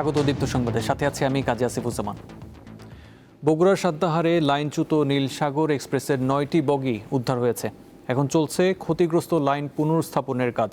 স্বাগত দীপ্ত সংবাদের সাথে আছি আমি কাজী আসিফুজ্জামান। বগুড়ার সান্তাহারে লাইনচ্যুত নীল সাগর এক্সপ্রেসের 9টি বগি উদ্ধার হয়েছে। এখন চলছে ক্ষতিগ্রস্ত লাইন পুনর্স্থাপনের কাজ।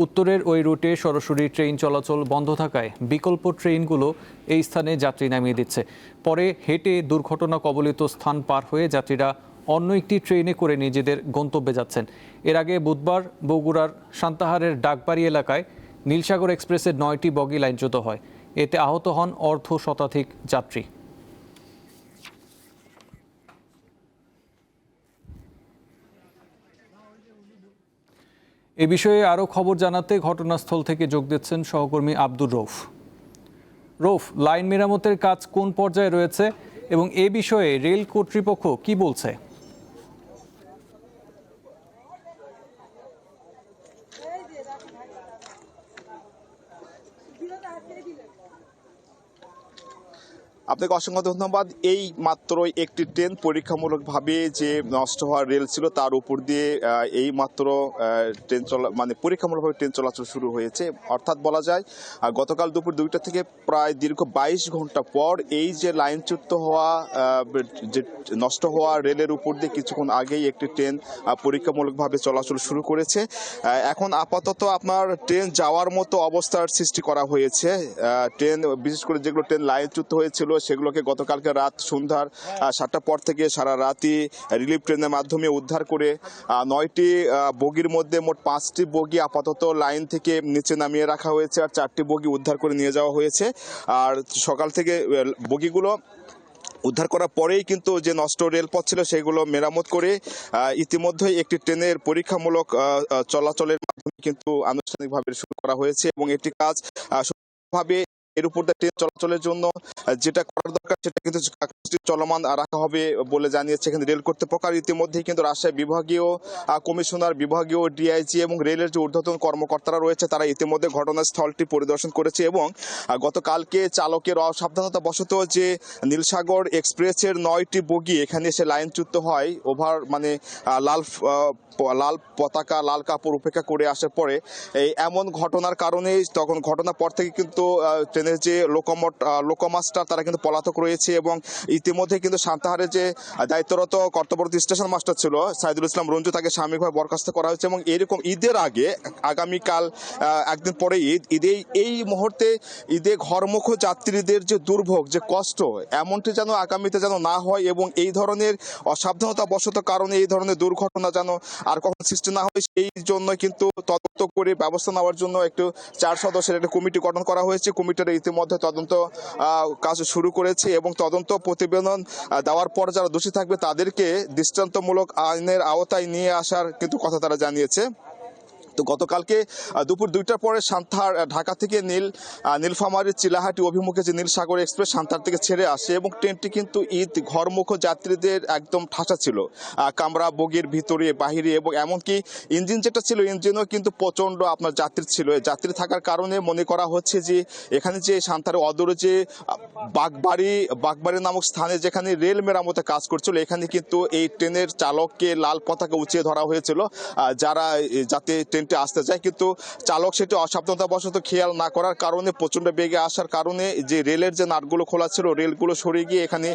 উত্তরের ওই রুটে সরাসরি ট্রেন চলাচল বন্ধ থাকায় বিকল্প ট্রেনগুলো এই স্থানে যাত্রী নামিয়ে দিচ্ছে। পরে হেঁটে দুর্ঘটনা কবলিত স্থান পার হয়ে যাত্রীরা অন্য একটি ট্রেনে করে নিজেদের গন্তব্যে যাচ্ছেন। এর আগে বুধবার বগুড়ার সান্তাহারের ডাকবাড়ি এলাকায় নীলসাগর এক্সপ্রেসের 9টি বগি লাইনচ্যুত হয়। এতে আহত হন অর্ধ শতাধিক যাত্রী। এ বিষয়ে আরও খবর জানাতে ঘটনাস্থল থেকে যোগ দিচ্ছেন সহকর্মী আব্দুর রৌফ। রৌফ, লাইন মেরামতের কাজ কোন পর্যায়ে রয়েছে এবং এ বিষয়ে রেল কর্তৃপক্ষ কি বলছে? আপনাকে অসংখ্য ধন্যবাদ। এই মাত্রই একটি ট্রেন পরীক্ষামূলকভাবে যে নষ্ট হওয়া রেল ছিল তার উপর দিয়ে এই মাত্র ট্রেন পরীক্ষামূলকভাবে ট্রেন চলাচল শুরু হয়েছে। অর্থাৎ বলা যায় গতকাল দুপুর 2টা থেকে প্রায় দীর্ঘ 22 ঘন্টা পর এই যে লাইনচ্যুত হওয়া যে নষ্ট হওয়া রেলের উপর দিয়ে কিছুক্ষণ আগেই একটি ট্রেন পরীক্ষামূলকভাবে চলাচল শুরু করেছে। এখন আপাতত আপনার ট্রেন যাওয়ার মতো অবস্থার সৃষ্টি করা হয়েছে। ট্রেন বিশেষ করে যেগুলো ট্রেন লাইনচ্যুত হয়েছিল সেগুলোকে গতকালকে রাত সন্ধ্যার 7টার পর থেকে সারা রাতই রিলিফ ট্রেনের মাধ্যমে উদ্ধার করে 9টি বগির মধ্যে মোট 5টি বগি আপাতত লাইন থেকে নিচে নামিয়ে রাখা হয়েছে আর 4টি বগি উদ্ধার করে নিয়ে যাওয়া হয়েছে। আর সকাল থেকে বগিগুলো উদ্ধার করার পরেই কিন্তু যে নষ্ট রেলপথ ছিল সেগুলো মেরামত করে ইতিমধ্যেই একটি ট্রেনের পরীক্ষামূলক চলাচলের মাধ্যমে কিন্তু আনুষ্ঠানিকভাবে শুরু করা হয়েছে এবং একটি কাজ ভাবে এর উপর ট্রেন চলাচলের জন্য যেটা করার দরকার সেটা কিন্তু চলমান রাখা হবে বলে জানিয়েছে এখানে রেল কর্তৃপক্ষ। ইতিমধ্যেই কিন্তু রাজশাহী বিভাগীয় কমিশনার, বিভাগীয় ডিআইজি এবং রেলের যে ঊর্ধ্বতন কর্মকর্তারা রয়েছে তারা ইতিমধ্যে ঘটনাস্থলটি পরিদর্শন করেছে এবং গতকালকে চালকের অসাবধানতা বশত যে নীলসাগর এক্সপ্রেসের 9টি বগি এখানে এসে লাইনচ্যুত হয় লাল পতাকা লাল কাপড় উপেক্ষা করে আসার পরে এই এমন ঘটনার কারণে তখন ঘটনার পর থেকে কিন্তু ট্রেনের যে লোকোমাস্টার তারা কিন্তু পলাতক রয়েছে এবং ইতিমধ্যে কিন্তু সান্তাহারে যে দায়িত্বরত কর্তব্যরত স্টেশন মাস্টার ছিল সাইদুল ইসলাম রঞ্জু তাকে সাময়িকভাবে বরখাস্ত করা হয়েছে এবং এরকম ঈদের আগে আগামীকাল একদিন পরে এই মুহূর্তে ঈদে ঘরমুখ যাত্রীদের যে দুর্ভোগ যে কষ্ট এমনটি যেন আগামীতে যেন না হয় এবং এই ধরনের অসাবধানতা বশত কারণে এই ধরনের দুর্ঘটনা যেন আর কখন সৃষ্টি না হয় সেই জন্য কিন্তু তদন্ত করে ব্যবস্থা নেওয়ার জন্য একটু 4 সদস্যের একটা কমিটি গঠন করা হয়েছে। কমিটিটা ইতিমধ্যে তদন্ত কাজ শুরু করেছে এবং তদন্ত প্রতিবেদন দেওয়ার পর যারা দোষী থাকবে তাদেরকে দৃষ্টান্তমূলক আইনের আওতায় নিয়ে আসার কিন্তু কথা তারা জানিয়েছে। তো গতকালকে দুপুর 2টার পরে সান্তাহার ঢাকা থেকে নীলফামারীর চিলাহাটি অভিমুখে যে নীলসাগর এক্সপ্রেস সান্তাহার থেকে ছেড়ে আসে এবং ট্রেনটি কিন্তু ঈদ ঘরমুখ যাত্রীদের একদম ঠাসা ছিল, কামরা বগির ভিতরে বাহিরে এবং এমনকি ইঞ্জিন যেটা ছিল ইঞ্জিনও কিন্তু প্রচণ্ড আপনার যাত্রী ছিল। যাত্রী থাকার কারণে মনে করা হচ্ছে যে এখানে যে সান্তাহারের অদূরে যে বাগবাড়ি নামক স্থানে যেখানে রেল মেরামতে কাজ করছিল এখানে কিন্তু এই ট্রেনের চালককে লাল পতাকা উঁচিয়ে ধরা হয়েছিল যাতে ট্রেনটি আসতে যায়, কিন্তু চালক সেটি অসাবধানতাবশত খেয়াল না করার কারণে প্রচণ্ড বেগে আসার কারণে যে রেলের যে নাটগুলো খোলা ছিল রেলগুলো সরে গিয়ে এখানে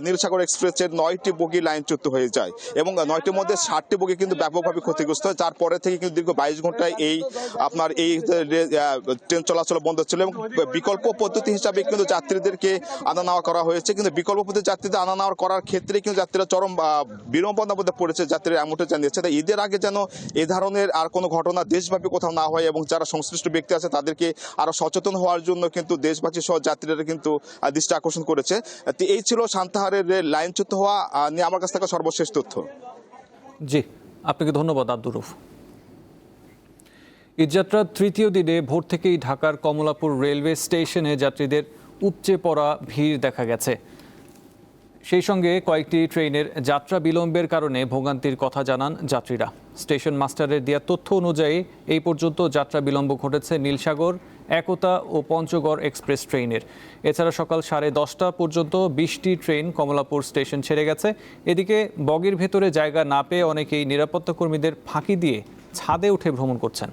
নীলসাগর এক্সপ্রেসের 9টি বগি লাইনচ্যুত হয়ে যায় এবং 9টির মধ্যে 7টি বগি কিন্তু ব্যাপকভাবে ক্ষতিগ্রস্ত হয়। যার পরে থেকে কিন্তু দীর্ঘ 22 ঘন্টায় এই ট্রেন চলাচল বন্ধ ছিল এবং বিকল্প পদ্ধতি হিসাবে কিন্তু যাত্রীদেরকে আনা নেওয়া করা হয়েছে, কিন্তু বিকল্প পদ্ধতি যাত্রীদের আনা নেওয়া করার ক্ষেত্রে কিন্তু যাত্রীরা চরম বিড়ম্বনার মধ্যে পড়েছে। যাত্রীরা এমনটা জানিয়েছে তাই ঈদের আগে যেন এ ধরনের আর কোনো ঘটনা দেশব্যাপী কোথাও না হয় এবং যারা সংশ্লিষ্ট ব্যক্তি আছে তাদেরকে আরো সচেতন হওয়ার জন্য কিন্তু দেশবাসী সহ যাত্রীরা কিন্তু দৃষ্টি আকর্ষণ করেছে। এই ছিল সান্তাহারের লাইনচ্যুত হওয়া নিয়ে আমার কাছ থেকে সর্বশেষ তথ্য। জি, আপনাকে ধন্যবাদ আব্দুর রউফ। ঈদযাত্রার 3য় দিনে ভোর থেকেই ঢাকার কমলাপুর রেলওয়ে স্টেশনে যাত্রীদের উপচে পড়া ভিড় দেখা গেছে। সেই সঙ্গে কয়েকটি ট্রেনের যাত্রা বিলম্বের কারণে ভোগান্তির কথা জানান যাত্রীরা। স্টেশন মাস্টারের দেওয়া তথ্য অনুযায়ী এই পর্যন্ত যাত্রা বিলম্ব ঘটেছে নীলসাগর, একতা ও পঞ্চগড় এক্সপ্রেস ট্রেনের। এছাড়া সকাল 10:30 পর্যন্ত 20টি ট্রেন কমলাপুর স্টেশন ছেড়ে গেছে। এদিকে বগির ভেতরে জায়গা না পেয়ে অনেকেই নিরাপত্তা কর্মীদের ফাঁকি দিয়ে ছাদে উঠে ভ্রমণ করছেন।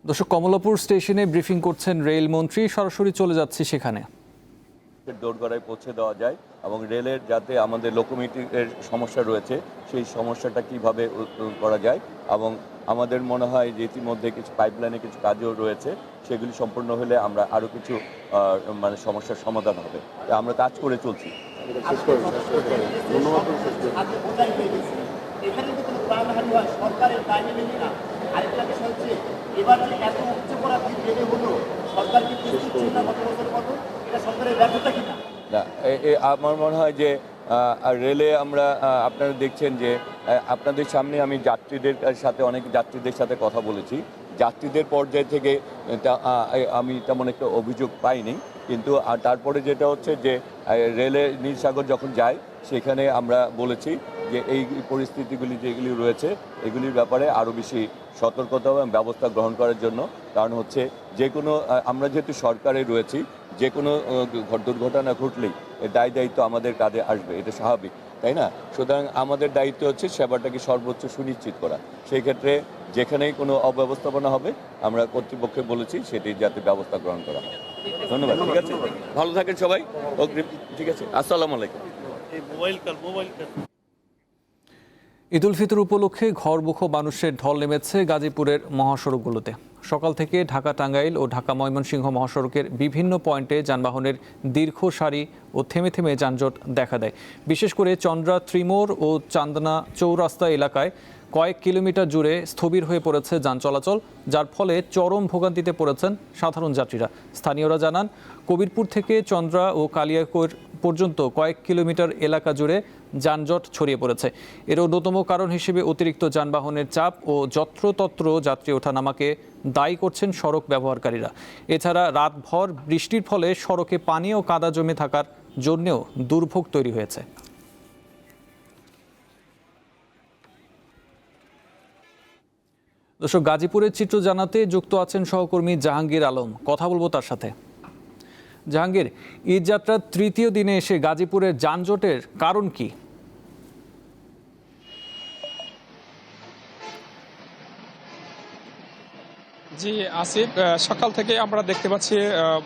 দর্শক, কমলাপুর স্টেশনে ব্রিফিং করছেন রেলমন্ত্রী, সরাসরি চলে যাচ্ছি সেখানে। দোরগোড়ায় পৌঁছে দেওয়া যায় এবং রেলের যাতে আমাদের লোকোমোটিভের সমস্যা রয়েছে সেই সমস্যাটা কিভাবে করা যায়, এবং আমাদের মনে হয় যে ইতিমধ্যে কিছু পাইপলাইনে কিছু কাজও রয়েছে, সেগুলি সম্পূর্ণ হলে আমরা আরও কিছু মানে সমস্যার সমাধান হবে। আমরা কাজ করে চলছি। আমার মনে হয় যে রেলে আমরা আপনারা দেখছেন যে আপনাদের সামনে আমি যাত্রীদের সাথে অনেক যাত্রীদের সাথে কথা বলেছি। যাত্রীদের পর্যায় থেকে আমি তেমন একটা অভিযোগ পাইনি, কিন্তু তারপরে যেটা হচ্ছে যে রেলে নীলসাগর যখন যায় সেখানে আমরা বলেছি যে এই পরিস্থিতিগুলি যেগুলি রয়েছে এগুলির ব্যাপারে আরও বেশি সতর্কতা এবং ব্যবস্থা গ্রহণ করার জন্য। কারণ হচ্ছে যে কোনো আমরা যেহেতু সরকারে রয়েছি, যে কোনো দুর্ঘটনা ঘটলেই দায় দায়িত্ব আমাদের কাঁধে আসবে, এটা স্বাভাবিক, তাই না? সুতরাং আমাদের দায়িত্ব হচ্ছে সেবাটাকে সর্বোচ্চ সুনিশ্চিত করা। সেই ক্ষেত্রে যেখানেই কোনো অব্যবস্থাপনা হবে আমরা কর্তৃপক্ষকে বলেছি সেটি যাতে ব্যবস্থা গ্রহণ করা হয়। ধন্যবাদ। ঠিক আছে, ভালো থাকেন সবাই। ঠিক আছে, আসসালামু আলাইকুম। ঈদ উল ফিতর উপলক্ষে ঘরমুখো মানুষের ঢল নেমেছে গাজীপুরের মহাসড়কগুলোতে। সকাল থেকে ঢাকা টাঙ্গাইল ও ঢাকা ময়মনসিংহ মহাসড়কের বিভিন্ন পয়েন্টে যানবাহনের দীর্ঘ সারি ও থেমে থেমে যানজট দেখা দেয়। বিশেষ করে চন্দ্রা ত্রিমোর ও চান্দনা চৌরাস্তা এলাকায় কয়েক কিলোমিটার জুড়ে স্থবির হয়ে পড়েছে যান চলাচল, যার ফলে চরম ভোগান্তিতে পড়েছেন সাধারণ যাত্রীরা। স্থানীয়রা জানান, কবিরপুর থেকে চন্দ্রা ও কালিয়াকৈর পর্যন্ত কয়েক কিলোমিটার এলাকা জুড়ে যানজট ছড়িয়ে পড়েছে। এর অন্যতম কারণ হিসেবে অতিরিক্ত যানবাহনের চাপ ও যত্রতত্র যাত্রী ওঠানামাকে দায়ী করছেন সড়ক ব্যবহারকারীরা। এছাড়া রাতভর বৃষ্টির ফলে সড়কে পানি ও কাদা জমে থাকার জন্যও দুর্ভোগ তৈরি হয়েছে। দর্শক, গাজীপুরের চিত্র জানাতে যুক্ত আছেন সহকর্মী জাহাঙ্গীর আলম, কথা বলবো তার সাথে। জাহাঙ্গীর, ঈদ যাত্রার তৃতীয় দিনে এসে গাজীপুরের যানজটের কারণ কি? জি আসিফ, সকাল থেকে আমরা দেখতে পাচ্ছি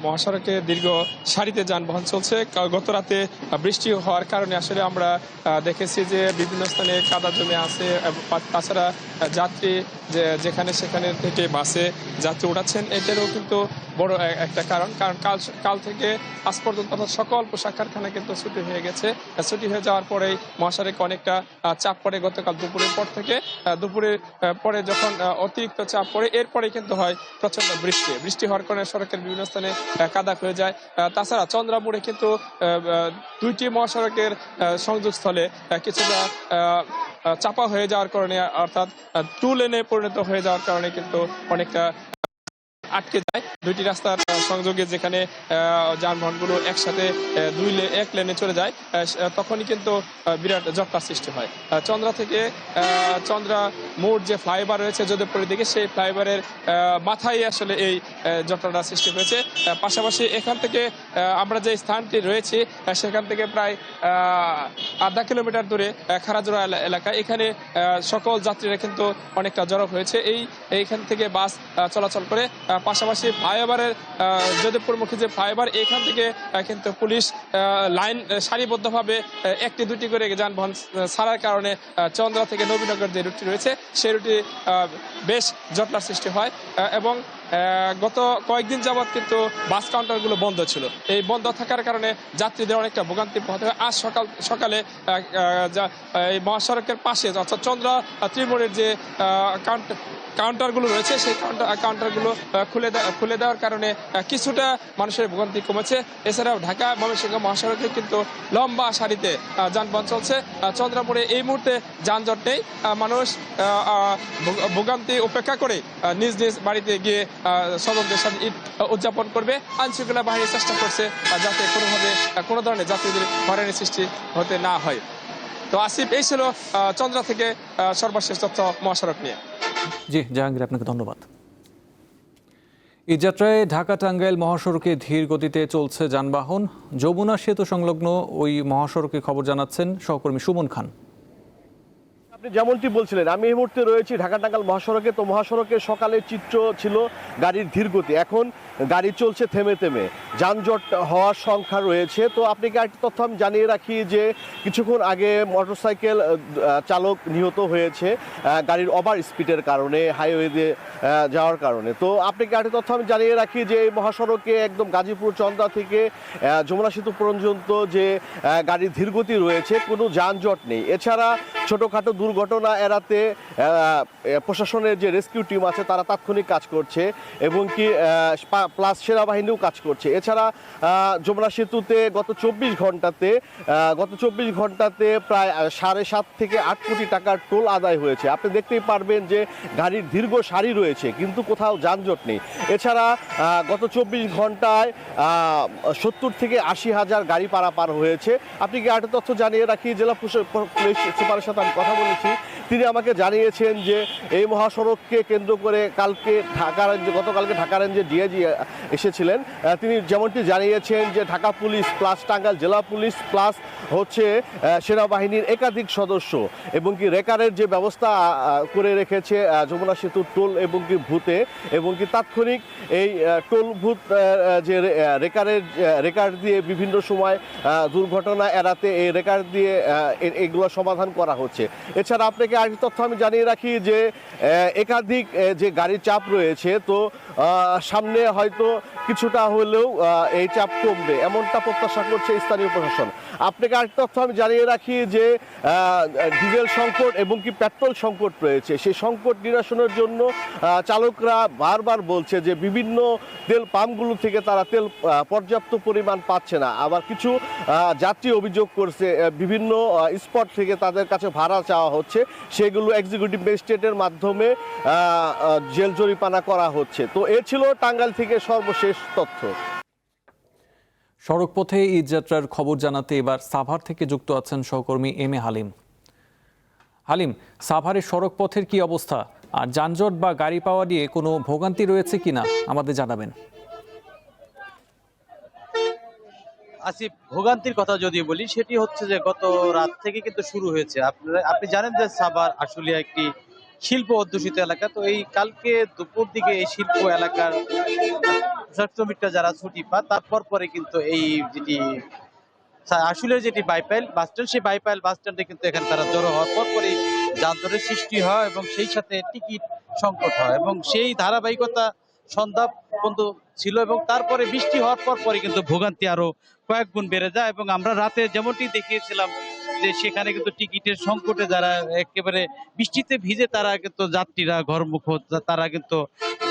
মহাসড়কে দীর্ঘ সারিতে যানবাহন চলছে। গত রাতে বৃষ্টি হওয়ার কারণে আসলে আমরা দেখেছি যে বিভিন্ন স্থানে কাদা জমে আছে। তাছাড়া যাত্রী যেখানে সেখানে থেকে বাসে যাত্রী উঠাচ্ছেন, এটারও কিন্তু বড় একটা কারণ। কাল থেকে আজ পর্যন্ত সকল পোশাক কারখানা কিন্তু ছুটি হয়ে গেছে। ছুটি হয়ে যাওয়ার পরেই মহাসড়কে অনেকটা চাপ পড়ে গতকাল দুপুরের পর থেকে। দুপুরের পরে যখন অতিরিক্ত চাপ পড়ে, এরপরে কিন্তু হয় প্রচন্ড বৃষ্টি হওয়ার কারণে সড়কের বিভিন্ন স্থানে কাদা হয়ে যায়। তাছাড়া চন্দ্রাপুরে কিন্তু দুইটি মহাসড়কের সংযোগস্থলে কিছুটা চাপা হয়ে যাওয়ার কারণে, অর্থাৎ টু লেনে পরিণত হয়ে যাওয়ার কারণে কিন্তু অনেকটা আটকে যায়। দুইটি রাস্তার সংযোগে যেখানে যানবাহনগুলো একসাথে এক লেনে চলে যায়, তখনই কিন্তু বিরাট জটকার সৃষ্টি হয়। চন্দ্রা থেকে চন্দ্রা মোড় যে ফ্লাইওভার রয়েছে যোধপুরের দিকে, সেই ফ্লাইওভারের মাথায় আসলে এই জটটা সৃষ্টি হয়েছে। পাশাপাশি এখান থেকে আমরা যে স্থানটি রয়েছি সেখান থেকে প্রায় আধা কিলোমিটার দূরে খারাজোড়া এলাকা, এখানে সকল যাত্রীরা কিন্তু অনেকটা জড়ো হয়েছে। এইখান থেকে বাস চলাচল করে। পাশাপাশি ফ্লাইওভারের যোধপুরমুখী যে ফ্লাইওভার, এখান থেকে কিন্তু পুলিশ লাইন সারিবদ্ধভাবে একটি দুটি করে যানবাহন ছাড়ার কারণে চন্দ্রা থেকে নবীনগর যে রুটটি রয়েছে সেই রুটে বেশ জটলার সৃষ্টি হয়। এবং গত কয়েকদিন যাবৎ কিন্তু বাস কাউন্টারগুলো বন্ধ ছিল। এই বন্ধ থাকার কারণে যাত্রীদের অনেকটা ভোগান্তি পোহাতে হয়। আজ সকালে এই মহাসড়কের পাশে অর্থাৎ চন্দ্রা ত্রিমোড়ের যে কাউন্টারগুলো রয়েছে সেই কাউন্টারগুলো খুলে দেওয়ার কারণে কিছুটা মানুষের ভোগান্তি কমেছে। এছাড়াও ঢাকা ময়মনসিংহ মহাসড়কে কিন্তু লম্বা সারিতে যানবাহন চলছে। চন্দ্রাপুরে এই মুহূর্তে যানজট নেই। মানুষ ভোগান্তি উপেক্ষা করে নিজ নিজ বাড়িতে গিয়ে স্বজনদের সাথে ঈদ উদযাপন করবে। আইনশৃঙ্খলা বাহিনী চেষ্টা করছে যাতে কোনোভাবে কোনো ধরনের যাত্রীদের হয়রানির সৃষ্টি হতে না হয়। তো আসিফ, এই ছিল চন্দ্রা থেকে সর্বশেষ তথ্য মহাসড়ক নিয়ে। জি জাহাঙ্গীর, আপনাকে ধন্যবাদ। ঈদযাত্রায় ঢাকা টাঙ্গাইল মহাসড়কে ধীর গতিতে চলছে যানবাহন। যমুনা সেতু সংলগ্ন ওই মহাসড়কে খবর জানাচ্ছেন সহকর্মী সুমন খান। আপনি যেমনটি বলছিলেন, আমি এই মুহূর্তে রয়েছি ঢাকা টাঙ্গাইল মহাসড়কে। তো মহাসড়কের সকালের চিত্র ছিল গাড়ির ধীরগতি, এখন গাড়ি চলছে থেমে থেমে, যানজট হওয়ার সংখ্যা রয়েছে। তো আপনাকে আরেকটি তথ্য আমি জানিয়ে রাখি যে কিছুক্ষণ আগে মোটরসাইকেল চালক নিহত হয়েছে গাড়ির ওভার স্পিডের কারণে, হাইওয়ে দিয়ে যাওয়ার কারণে। তো আপনাকে আরেকটি তথ্য আমি জানিয়ে রাখি যে এই মহাসড়কে একদম গাজীপুর চন্দ্রা থেকে যমুনা সেতু পর্যন্ত যে গাড়ির ধীরগতি রয়েছে, কোনো যানজট নেই। এছাড়া ছোটোখাটো দুর্ঘটনা এড়াতে প্রশাসনের যে রেস্কিউ টিম আছে তারা তাৎক্ষণিক কাজ করছে, এবং কি প্লাস সেনাবাহিনীও কাজ করছে। এছাড়া যমুনা সেতুতে গত 24 ঘন্টাতে প্রায় 7.5 থেকে 8 কোটি টাকার টোল আদায় হয়েছে। আপনি দেখতেই পারবেন যে গাড়ির দীর্ঘ সারি রয়েছে, কিন্তু কোথাও যানজট নেই। এছাড়া গত 24 ঘন্টায় 70 থেকে 80 হাজার গাড়ি পারাপার হয়েছে। আপনি কি আরেকটা তথ্য জানিয়ে রাখি, জেলা পুলিশ সুপারের সাথে আমি কথা বলেছি, তিনি আমাকে জানিয়েছেন যে এই মহাসড়ককে কেন্দ্র করে গতকালকে ঢাকা রেঞ্জে ডিআইজি এসেছিলেন। তিনি যেমনটি জানিয়েছেন যে ঢাকা পুলিশ প্লাস টাঙ্গাইল জেলা পুলিশ প্লাস হচ্ছে সেনাবাহিনীর একাধিক সদস্য, এবং কি রেকারের যে ব্যবস্থা করে রেখেছে যমুনা সেতুর টোল এবং কি ভূতে, এবং কি তাৎক্ষণিক এই টোল ভূত যে রেকার দিয়ে বিভিন্ন সময় দুর্ঘটনা এড়াতে এই রেকার দিয়ে এগুলো সমাধান করা হচ্ছে। এছাড়া আপনাকে আরেকটি তথ্য আমি জানিয়ে রাখি যে একাধিক যে গাড়ির চাপ রয়েছে, তো সামনে হয়তো কিছুটা হলেও এই চাপ কমবে, এমনটা প্রত্যাশা করছে স্থানীয় প্রশাসন। আপনাকে আরেকটি তথ্য আমি জানিয়ে রাখি যে ডিজেল সংকট এবং কি পেট্রোল সংকট রয়েছে। সেই সংকট নিরসনের জন্য চালকরা বারবার বলছে যে বিভিন্ন তেল পাম্পগুলো থেকে তারা তেল পর্যাপ্ত পরিমাণ পাচ্ছে না। আবার কিছু যাত্রী অভিযোগ করছে বিভিন্ন স্পট থেকে তাদের কাছে ভাড়া চাওয়া হচ্ছে, সেগুলো এক্সিকিউটিভ ম্যাজিস্ট্রেটের মাধ্যমে জেল জরিমানা করা হচ্ছে। তো এ ছিল টাঙ্গাইল থেকে সর্বশেষ তথ্য। সড়কপথে ঈদযাত্রার খবর জানাতে এবার সাভার থেকে যুক্ত আছেন সহকর্মী এম এ হালিম। হালিম, সাভারের সড়কপথের কি অবস্থা, আর যানজট বা গাড়ি পাওয়া নিয়ে কোনো ভোগান্তি রয়েছে কিনা আমাদের জানাবেন। আসিফ, ভোগান্তির কথা যদি বলি, সেটি হচ্ছে যে গত রাত থেকে কিন্তু শুরু হয়েছে। আপনি জানেন যে সাভার আশুলিয়া একটি শিল্প অধ্যুষিত এলাকা। তো এই কালকে দুপুর দিকে এই শিল্প এলাকার শ্রমিকরা যারা ছুটি পায়, তারপর পরে কিন্তু এই যেটি আশুলিয়ার যেটি বাইপাইল বাস স্ট্যান্ড, সেই বাইপাইল বাস স্ট্যান্ডে কিন্তু এখানে তারা জড়ো হওয়ার পর পরে যানজটের সৃষ্টি হয়, এবং সেই সাথে টিকিট সংকট হয়, এবং সেই ধারাবাহিকতা সন্ধ্যা পর্যন্ত ছিল, এবং তারপরে বৃষ্টি হওয়ার পর পরে কিন্তু ভোগান্তি আরো কয়েক গুণ বেড়ে যায়। এবং আমরা রাতে যেমনটি দেখিয়েছিলাম যে সেখানে কিন্তু টিকিটের সংকটে যারা একেবারে বৃষ্টিতে ভিজে তারা কিন্তু যাত্রীরা ঘরমুখ, তারা কিন্তু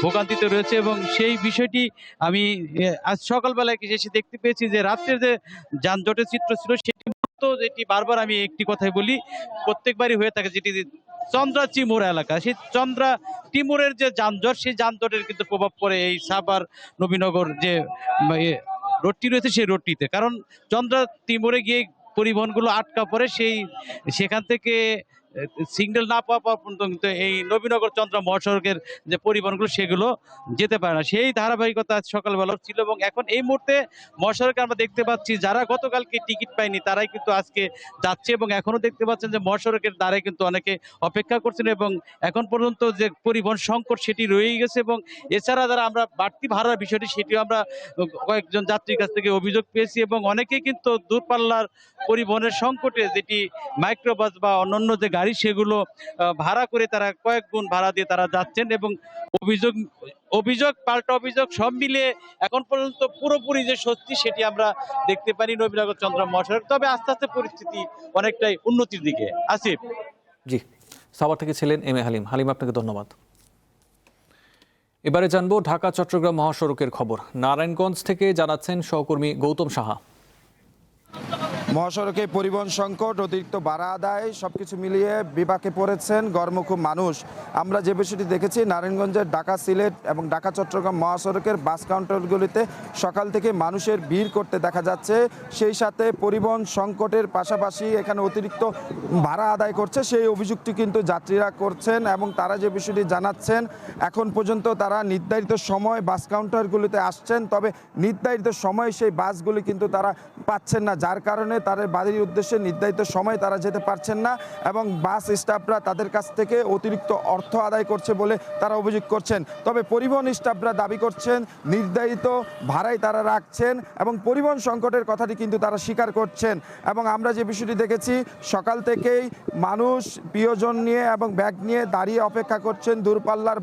ভোগান্তিতে রয়েছে। এবং সেই বিষয়টি আমি আজ সকালবেলায় এসে দেখতে পেয়েছি যে রাত্রের যে যানজটের চিত্র ছিল সেটি যেটি বারবার আমি একটি কথাই বলি, প্রত্যেকবারই হয়ে থাকে, যেটি চন্দ্রা চিমুর এলাকা, সেই চন্দ্রা টিমুরের যে যানজট, সেই যানজটের কিন্তু প্রভাব পড়ে এই সাভার নবীনগর যে রোডটি রয়েছে সেই রোডটিতে। কারণ চন্দ্রা টিমুরে গিয়ে পরিবহনগুলো আটকা পড়ে, সেখান থেকে সিগন্যাল না পাওয়া পর্যন্ত কিন্তু এই নবীনগর চন্দ্রা মহাসড়কের যে পরিবহনগুলো সেগুলো যেতে পারে না। সেই ধারাবাহিকতা সকালবেলা ছিল, এবং এখন এই মুহূর্তে মহাসড়কে আমরা দেখতে পাচ্ছি যারা গতকালকে টিকিট পায়নি তারাই কিন্তু আজকে যাচ্ছে, এবং এখনো দেখতে পাচ্ছেন যে মহাসড়কের দ্বারে কিন্তু অনেকে অপেক্ষা করছেন, এবং এখন পর্যন্ত যে পরিবহন সংকট সেটি রয়েই গেছে। এবং এছাড়া যারা আমরা বাড়তি ভাড়ার বিষয়টি সেটিও আমরা কয়েকজন যাত্রীর কাছ থেকে অভিযোগ পেয়েছি, এবং অনেকেই কিন্তু দূরপাল্লার পরিবহনের সংকটে যেটি মাইক্রোবাস বা অন্যান্য যে গাড়ি সেগুলো ভাড়া করে তারা কয়েক গুণ ভাড়া দিয়ে তারা যাচ্ছেন, এবং অভিযোগ পাল্টা অভিযোগ সব মিলিয়ে এখন পর্যন্ত পুরোপুরি যে স্বস্তি সেটি আমরা দেখতে পারি নবীনগর চন্দ্রা মহাসড়ক। তবে আস্তে আস্তে পরিস্থিতি অনেকটাই উন্নতির দিকে। আসিফ। জি, সাভার থেকে ছিলেন এম এ হালিম। হালিম, আপনাকে ধন্যবাদ। এবারে জানবো ঢাকা চট্টগ্রাম মহাসড়কের খবর। নারায়ণগঞ্জ থেকে জানাচ্ছেন সহকর্মী গৌতম সাহা। মহাসড়কে পরিবহন সংকট, অতিরিক্ত ভাড়া আদায় সবকিছু মিলিয়ে বিপাকে পড়েছেন গড়মুখী মানুষ। আমরা যে বিষয়টি দেখেছি, নারায়ণগঞ্জের ঢাকা সিলেট এবং ঢাকা চট্টগ্রাম মহাসড়কের বাস কাউন্টারগুলিতে সকাল থেকে মানুষের ভিড় করতে দেখা যাচ্ছে। সেই সাথে পরিবহন সংকটের পাশাপাশি এখানে অতিরিক্ত ভাড়া আদায় করছে, সেই অভিযোগটি কিন্তু যাত্রীরা করছেন, এবং তারা যে বিষয়টি জানাচ্ছেন এখন পর্যন্ত তারা নির্ধারিত সময় বাস কাউন্টারগুলিতে আসছেন, তবে নির্ধারিত সময় সেই বাসগুলি কিন্তু তারা পাচ্ছেন না, যার কারণে তাদের বাড়ির উদ্দেশ্যে নির্ধারিত সময় তারা যেতে পারছেন না এবং বাস স্টাফরা তাদের কাছ থেকে অতিরিক্ত অর্থ আদায় করছে বলে তারা অভিযোগ করছেন। তবে পরিবহন স্টাফরা দাবি করছেন নির্ধারিত ভাড়াই তারা রাখছেন এবং পরিবহন সংকটের কথাটি কিন্তু তারা স্বীকার করছেন। এবং আমরা যে বিষয়টি দেখেছি, সকাল থেকেই মানুষ প্রিয়জন নিয়ে এবং ব্যাগ নিয়ে দাঁড়িয়ে অপেক্ষা করছেন দূরপাল্লার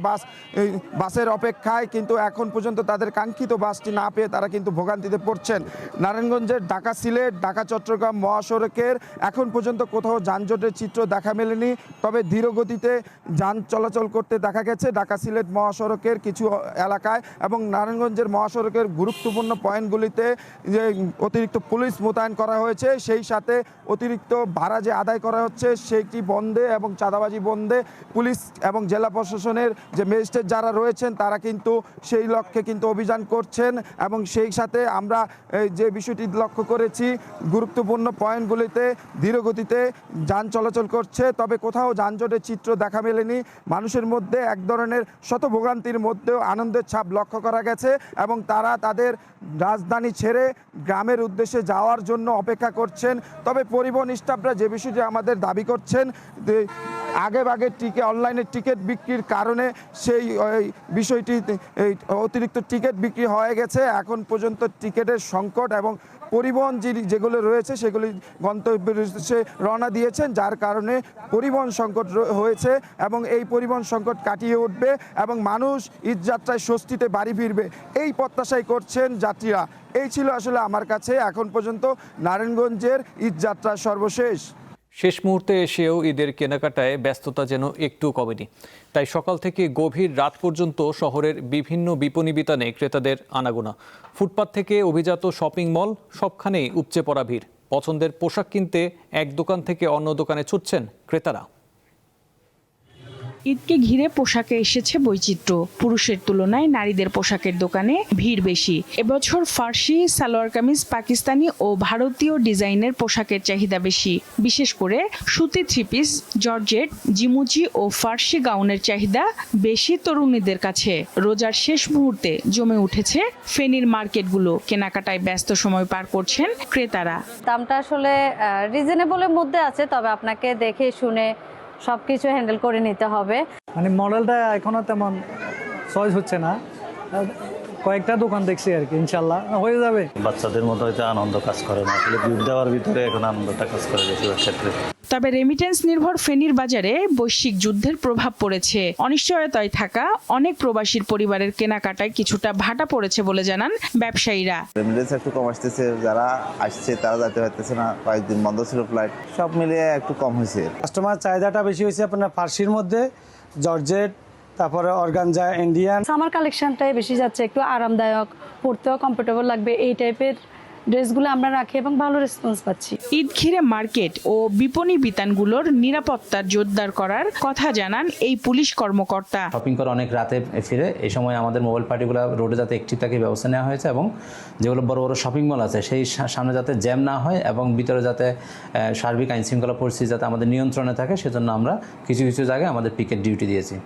বাসের অপেক্ষায়, কিন্তু এখন পর্যন্ত তাদের কাঙ্ক্ষিত বাসটি না পেয়ে তারা কিন্তু ভোগান্তিতে পড়ছেন। নারায়ণগঞ্জের ঢাকা সিলেট ঢাকা চট্টগ্রাম মহাসড়কের এখন পর্যন্ত কোথাও যানজটের চিত্র দেখা মেলেনি, তবে ধীর গতিতে যান চলাচল করতে দেখা গেছে ঢাকা সিলেট মহাসড়কের কিছু এলাকায় এবং নারায়ণগঞ্জের মহাসড়কের গুরুত্বপূর্ণ পয়েন্টগুলিতে যে অতিরিক্ত পুলিশ মোতায়েন করা হয়েছে, সেই সাথে অতিরিক্ত ভাড়া যে আদায় করা হচ্ছে সেইটি বন্ধে এবং চাঁদাবাজি বন্ধে পুলিশ এবং জেলা প্রশাসনের যে ম্যাজিস্ট্রেট যারা রয়েছেন তারা কিন্তু সেই লক্ষ্যে কিন্তু অভিযান করছেন। এবং সেই সাথে আমরা যে বিষয়টি লক্ষ্য করেছি, গুরুত্বপূর্ণ পয়েন্টগুলিতে ধীরগতিতে যান চলাচল করছে, তবে কোথাও যানজটের চিত্র দেখা মেলেনি। মানুষের মধ্যে এক ধরনের শতভোগান্তির মধ্যেও আনন্দের ছাপ লক্ষ্য করা গেছে এবং তারা তাদের রাজধানী ছেড়ে গ্রামের উদ্দেশ্যে যাওয়ার জন্য অপেক্ষা করছেন। তবে পরিবহন স্টাফরা যে বিষয়টি আমাদের দাবি করছেন, আগে অনলাইনে টিকিট বিক্রির কারণে সেই বিষয়টি অতিরিক্ত টিকিট বিক্রি হয়ে গেছে। এখন পর্যন্ত টিকিটের সংকট এবং পরিবহন যেগুলো রয়েছে সেগুলি গন্তব্যের উদ্দেশ্যে রওনা দিয়েছেন, যার কারণে পরিবহন সংকট হয়েছে এবং এই পরিবহন সংকট কাটিয়ে উঠবে এবং মানুষ ঈদযাত্রায় স্বস্তিতে বাড়ি ফিরবে এই প্রত্যাশাই করছেন যাত্রীরা। এই ছিল আসলে আমার কাছে এখন পর্যন্ত নারায়ণগঞ্জের ঈদযাত্রার সর্বশেষ। শেষ মুহূর্তে এসেও ঈদের কেনাকাটায় ব্যস্ততা যেন একটু কমেনি। তাই সকাল থেকে গভীর রাত পর্যন্ত শহরের বিভিন্ন বিপণী বিতানে ক্রেতাদের আনাগোনা। ফুটপাত থেকে অভিজাত শপিং মল সবখানেই উপচে পড়া ভিড়। পছন্দের পোশাক কিনতে এক দোকান থেকে অন্য দোকানে ছুটছেন ক্রেতারা। ঈদকে ঘিরে পোশাকে এসেছে বৈচিত্র্য। পুরুষের তুলনায় নারীদের পোশাকের দোকানে ভিড় বেশি। এবছর ফার্সি, সালোয়ার কামিজ, পাকিস্তানি ও ভারতীয় ডিজাইনের পোশাকের চাহিদা বেশি। বিশেষ করে সুতি থ্রি পিস, জর্জেট, জিমুচি ও ফার্সি গাউনের চাহিদা বেশি তরুণীদের কাছে। রোজার শেষ মুহূর্তে জমে উঠেছে ফেনীর মার্কেটগুলো। কেনাকাটায় ব্যস্ত সময় পার করছেন ক্রেতারা। দামটা আসলে রিজনেবলের মধ্যে আছে, তবে আপনাকে দেখে শুনে সবকিছু হ্যান্ডেল করে নিতে হবে। মানে মডেলটা এখনো তেমন চয়েস হচ্ছে না, কয়েকটা দোকান দেখছি আর কি, ইনশাল্লাহ হয়ে যাবে। বাচ্চাদের মতো হয়তো আনন্দ কাজ করে না, আসলে গিফট দেওয়ার ভিতরে এখন আনন্দটা কাজ করে বেশিরভাগ ক্ষেত্রে। তবে রেমিটেন্স নির্ভর ফেনীর বাজারে বৈশ্বিক যুদ্ধের প্রভাব পড়েছে। অনিশ্চয়তায় থাকা অনেক প্রবাসীর পরিবারের কেনাকাটায় কিছুটা ভাটা পড়েছে বলে জানান ব্যবসায়ীরা। রেমিটেন্স একটু কম আসতেছে, যারা আসছে তারা যেতে পারতেছে না, কয়েকদিন বন্ধ ছিল ফ্লাইট, সব মিলিয়ে একটু কম হয়েছে। কাস্টমার চাহিদাটা বেশি হয়েছে আপনার ফার্সির মধ্যে, জর্জেট, তারপরে অর্গানজা, ইন্ডিয়ান। সামার কালেকশনটাই বেশি যাচ্ছে, একটু আরামদায়ক, পরতেও কমফোর্টেবল লাগবে এই টাইপের ড্রেসগুলো আমরা রাখি এবং ভালো রেসপন্স পাচ্ছি। ঈদ ঘিরে মার্কেট ও বিপণী বিতানগুলোর নিরাপত্তার জোরদার করার কথা জানান এই পুলিশ কর্মকর্তা। শপিং করে অনেক রাতে ফিরে এই সময় আমাদের মোবাইল পার্টিগুলো রোডে যাতে একটি থাকে ব্যবস্থা নেওয়া হয়েছে এবং যেগুলো বড় বড় শপিং মল আছে সেই সামনে যাতে জ্যাম না হয় এবং ভিতরে যাতে সার্বিক আইন শৃঙ্খলা পরিস্থিতি যাতে আমাদের নিয়ন্ত্রণে থাকে, সেজন্য আমরা কিছু কিছু জায়গায় আমাদের পিকেট ডিউটি দিয়েছি।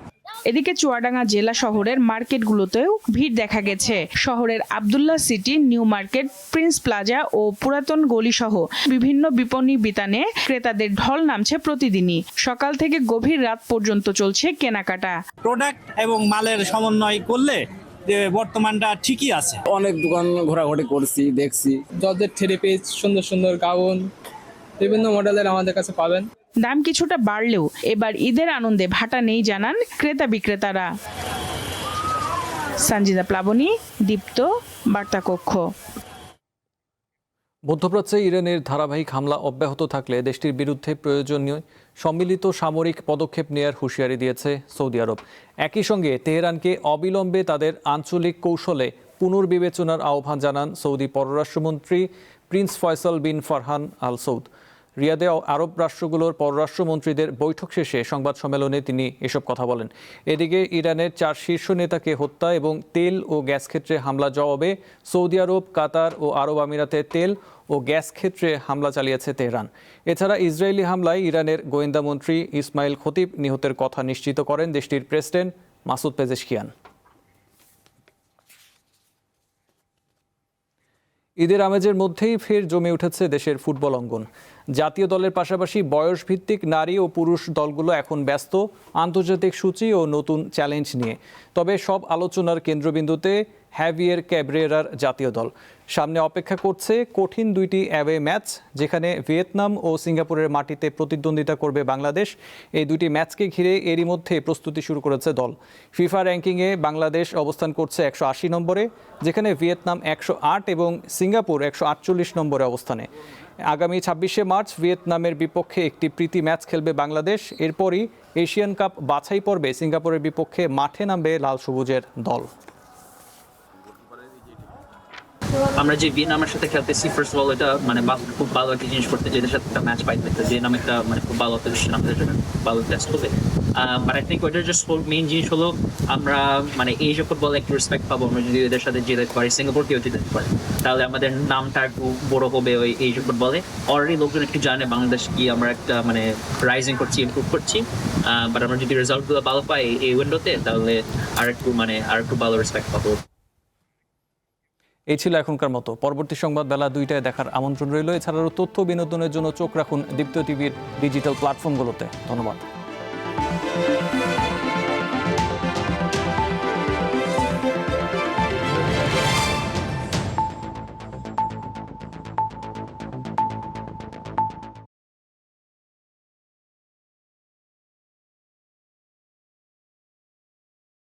এদিকে চুয়াডাঙ্গা জেলা শহরের মার্কেটগুলোতেও ভিড় দেখা গেছে। শহরের Abdullah City, New Market, Prince Plaza ও পুরাতন গলি সহ বিভিন্ন বিপণী বিতানে ক্রেতাদের ঢল নামছে প্রতিদিনই। সকাল থেকে গভীর রাত পর্যন্ত চলছে কেনাকাটা। প্রোডাক্ট এবং মালের সমন্বয় করলে যে বর্তমানটা ঠিকই আছে। অনেক দোকান ঘোরাঘুরি করছি, দেখছি। জর্জেট থ্রি পিস, সুন্দর সুন্দর গাউন, বিভিন্ন মডেলের আমাদের কাছে পাবেন। দাম কিছুটা বাড়লেও এবার ঈদের আনন্দে ভাটা নেই জানান ক্রেতা বিক্রেতারা। সঞ্জিদা প্লাবনী, দীপ্ত, বার্তা কক্ষ। মধ্যপ্রাচ্যে ইরানের ধারাবাহিক হামলা অব্যাহত থাকলে দেশটির বিরুদ্ধে প্রয়োজনীয় সম্মিলিত সামরিক পদক্ষেপ নেয়ার হুঁশিয়ারি দিয়েছে সৌদি আরব। একই সঙ্গে তেহরানকে অবিলম্বে তাদের আঞ্চলিক কৌশলে পুনর্বিবেচনার আহ্বান জানান সৌদি পররাষ্ট্রমন্ত্রী প্রিন্স ফয়সাল বিন ফারহান আল সৌদ। রিয়াদে আরব রাষ্ট্রগুলোর পররাষ্ট্রমন্ত্রীদের বৈঠক শেষে সংবাদ সম্মেলনে তিনি এসব কথা বলেন। এদিকে ইরানের 4 শীর্ষ নেতাকে হত্যা এবং তেল ও গ্যাস ক্ষেত্রে হামলা জবাবে সৌদি আরব, কাতার ও আরব আমিরাতে তেল ও গ্যাস ক্ষেত্রে হামলা চালিয়েছে তেহরান। এছাড়া ইসরায়েলি হামলায় ইরানের গোয়েন্দা মন্ত্রী ইসমাইল খতিব নিহতের কথা নিশ্চিত করেন দেশটির প্রেসিডেন্ট মাসুদ পেজেশকিয়ান। ঈদের আমেজের মধ্যেই ফের জমে উঠেছে দেশের ফুটবল অঙ্গন। জাতীয় দলের পাশাপাশি বয়সভিত্তিক নারী ও পুরুষ দলগুলো এখন ব্যস্ত আন্তর্জাতিক সূচি ও নতুন চ্যালেঞ্জ নিয়ে। তবে সব আলোচনার কেন্দ্রবিন্দুতে হ্যাভিয়ের ক্যাব্রেরার জাতীয় দল। সামনে অপেক্ষা করছে কঠিন দুইটি অ্যাওয়ে ম্যাচ, যেখানে ভিয়েতনাম ও সিঙ্গাপুরের মাটিতে প্রতিদ্বন্দ্বিতা করবে বাংলাদেশ। এই দুটি ম্যাচকে ঘিরে এরই মধ্যে প্রস্তুতি শুরু করেছে দল। ফিফা র্যাঙ্কিংয়ে বাংলাদেশ অবস্থান করছে 180 নম্বরে, যেখানে ভিয়েতনাম 108 এবং সিঙ্গাপুর 148 নম্বরে অবস্থানে। আগামী 26শে মার্চ ভিয়েতনামের বিপক্ষে একটি প্রীতি ম্যাচ খেলবে বাংলাদেশ। এরপরই এশিয়ান কাপ বাছাই পর্বে সিঙ্গাপুরের বিপক্ষে মাঠে নামবে লাল সবুজের দল। আমরা যে ভিয়েতনামের সাথে খেলতেছি, ফার্স্ট অফ অল এটা মানে খুব ভালো একটা জিনিস করতে, যেটার সাথে একটা ম্যাচ পাইতে ভিয়েতনাম একটা মানে খুব ভালো পজিশন আমাদের জন্য, ভালো টেস্ট হবে। বাট আই থিঙ্ক ওইটার জাস্ট মেইন জিনিস হলো আমরা মানে এশিয়া ফুটবলে একটু রেসপেক্ট পাবো। আমরা যদি এদের সাথে যেতে পারি, সিঙ্গাপুরকেও যেতে পারি, তাহলে আমাদের নামটা একটু বড় হবে ওই এশিয়া ফুটবলে। অলরেডি লোকজন একটু জানে বাংলাদেশ কি আমরা একটা মানে রাইজিং করছি, ইমপ্রুভ করছি। বাট আমরা যদি রেজাল্টগুলো ভালো পাই এই উইন্ডোতে, তাহলে আর একটু ভালো রেসপেক্ট পাবো। এই ছিল এখনকার মতো। পরবর্তী সংবাদ বেলা 2টায় দেখার আমন্ত্রণ রইল। এছাড়াও তথ্য বিনোদনের জন্য চোখ রাখুন দীপ্ত টিভির ডিজিটাল প্ল্যাটফর্মগুলোতে। ধন্যবাদ।